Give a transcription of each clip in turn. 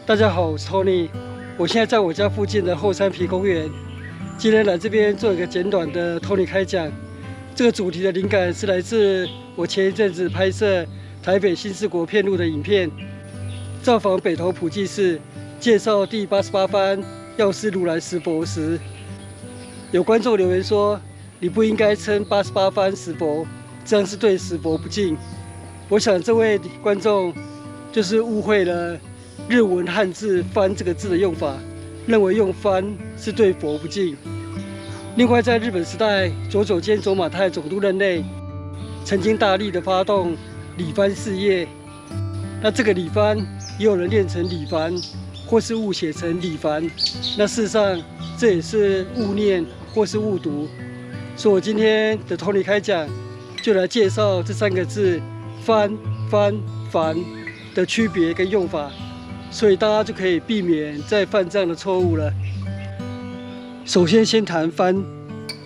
大家好，我是 Tony，我现在在我家附近的后山皮公园。今天来这边做一个简短的 Tony 开讲。这个主题的灵感是来自我前一阵子拍摄台北新四国片路的影片，造访北投普济寺，介绍第88番药师如来石佛时，有观众留言说：“你不应该称88番石佛，这样是对石佛不敬。”我想这位观众就是误会了日文汉字“幡”这个字的用法，认为用“幡”是对佛不敬。另外，在日本时代，佐久间走马太总督任内，曾经大力的发动礼幡事业。那这个礼幡，也有人念成礼幡，或是误写成礼幡。那事实上，这也是误念或是误读。所以我今天的 Tony 开讲，就来介绍这3个字“幡”、“幡”、“凡”的区别跟用法，所以大家就可以避免再犯这样的错误了。首先谈“番”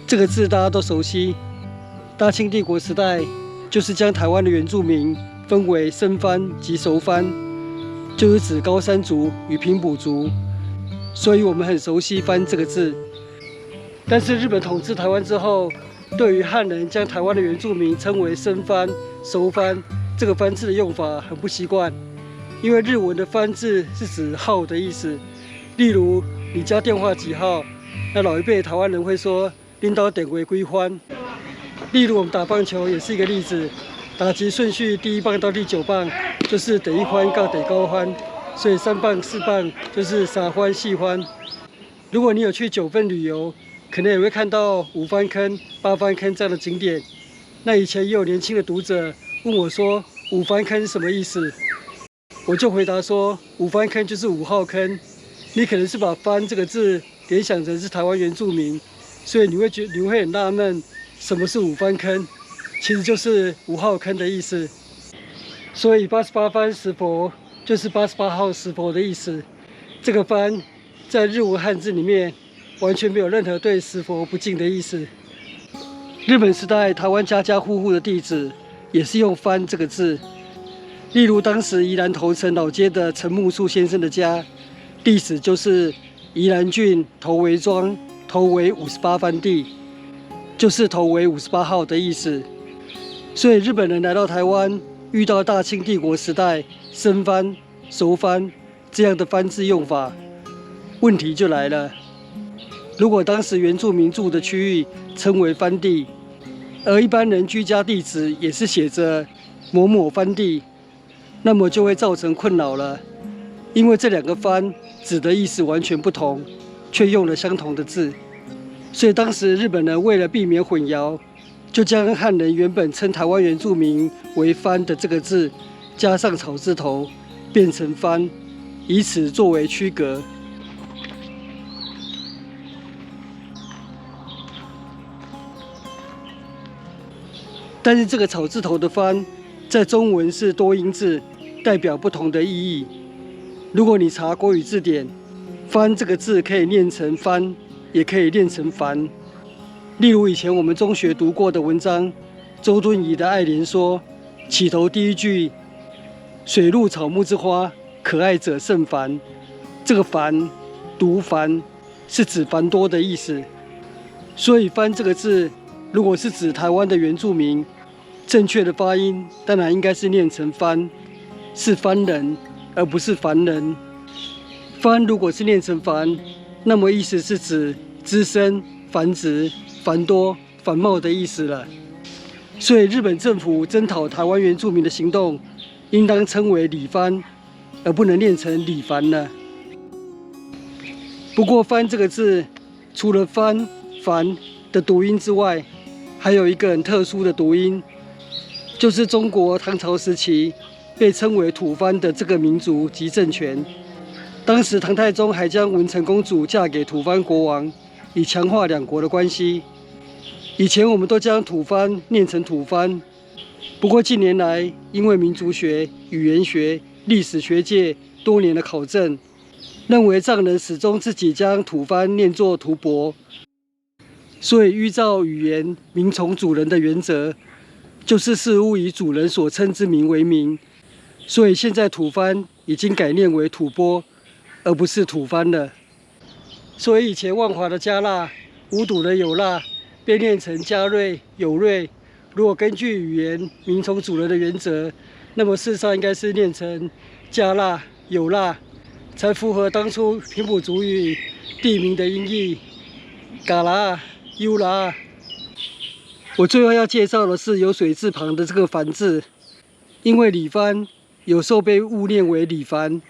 这个字，大家都熟悉。大清帝国时代，就是将台湾的原住民分为生番及熟番，就是指高山族与平埔族，所以我们很熟悉“番”这个字。但是日本统治台湾之后，对于汉人将台湾的原住民称为生番、熟番，这个“番”字的用法很不习惯，因为日文的“番”字是指号的意思。例如，你家电话几号？那老一辈台湾人会说领导点为归欢。例如我们打棒球也是一个例子，打击顺序第1棒到第9棒就是得一欢杠得高欢，所以3棒4棒就是撒欢细欢。如果你有去9份旅游，可能也会看到5番坑、8番坑这样的景点。那以前也有年轻的读者问我说5番坑是什么意思，我就回答说5番坑就是5号坑。你可能是把“番”这个字联想成是台湾原住民，所以你会很纳闷，什么是5番坑？其实就是5号坑的意思。所以88番石佛就是88号石佛的意思。这个“番”在日文汉字里面完全没有任何对石佛不敬的意思。日本时代，台湾家家户户的地址也是用“番”这个字。例如当时宜兰头城老街的陈木树先生的家，地址就是宜兰郡头围庄头围58番地，就是头围58号的意思。所以日本人来到台湾，遇到大清帝国时代生番、熟番这样的番字用法，问题就来了。如果当时原住民住的区域称为番地，而一般人居家地址也是写着某某番地，那么就会造成困扰了。因为这2个番指的意思完全不同，却用了相同的字，所以当时日本人为了避免混淆，就将汉人原本称台湾原住民为番的这个字加上草字头，变成番，以此作为区隔。但是这个草字头的番在中文是多音字，代表不同的意义。如果你查国语字典，“番”这个字可以念成“番”，也可以念成“凡”。例如以前我们中学读过的文章，周敦颐的《爱莲说》，起头第1句“水陆草木之花，可爱者甚蕃”，这个“繁”读“繁”是指繁多的意思。所以“番”这个字，如果是指台湾的原住民，正确的发音当然应该是念成“番”，是番人，而不是凡人。番如果是念成繁，那么意思是指滋生、繁殖、繁多、繁茂的意思了。所以日本政府征讨台湾原住民的行动，应当称为理番，而不能念成理繁了。不过番这个字，除了番、繁的读音之外，还有一个很特殊的读音，就是中国唐朝时期被称为吐蕃的这个民族及政权。当时唐太宗还将文成公主嫁给吐蕃国王，以强化2国的关系。以前我们都将吐蕃念成吐蕃，不过近年来因为民族学、语言学、历史学界多年的考证，认为藏人始终自己将吐蕃念作吐蕃，所以依照语言名从主人的原则，就是事物以主人所称之名为名。所以现在吐蕃已经改念为吐蕃，而不是土番了。所以以前万华的加辣、五堵的有辣，被念成加瑞、有瑞。如果根据语言名从主人的原则，那么事实上应该是念成加辣、有辣，才符合当初平埔族语地名的音译。嘎啦、优啦。我最后要介绍的是有水字旁的这个番字，因为里番有时候被误念为里番，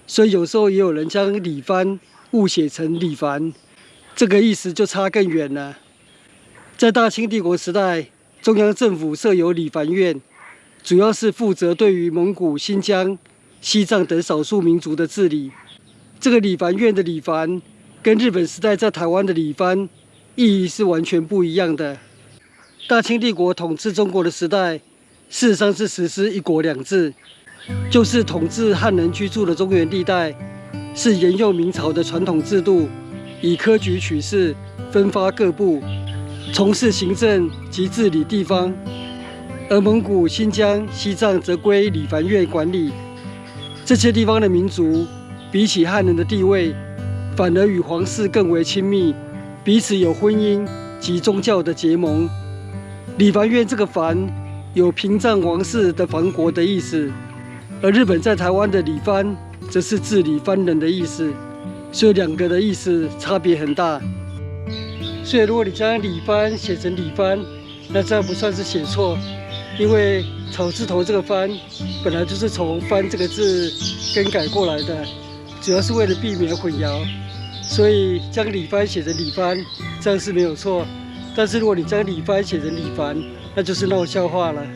所以有时候也有人将里番误写成里番，这个意思就差更远了。在大清帝国时代，中央政府设有理番院，主要是负责对于蒙古、新疆、西藏等少数民族的治理。这个理番院的理番跟日本时代在台湾的理番意义是完全不一样的。大清帝国统治中国的时代，事实上是实施一国两制，就是统治汉人居住的中原地带，是沿用明朝的传统制度，以科举取士，分发各部，从事行政及治理地方；而蒙古、新疆、西藏则归理番院管理。这些地方的民族，比起汉人的地位，反而与皇室更为亲密，彼此有婚姻及宗教的结盟。理番院这个番有屏障王室的藩国的意思，而日本在台湾的理番则是治理番人的意思，所以两个的意思差别很大。所以如果你将理番写成理番，那这样不算是写错，因为草字头这个番本来就是从番这个字更改过来的，主要是为了避免混淆，所以将理番写成理番，这样是没有错。但是如果你将理番写成理番，那就是闹笑话了。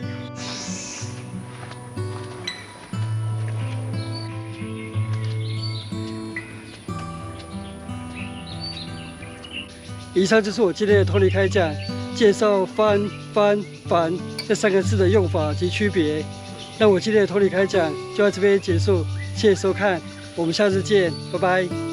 以上就是我今天的通理开讲，介绍番、番、番这三个字的用法及区别。那我今天的通理开讲就到这边结束，谢谢收看，我们下次见，拜拜。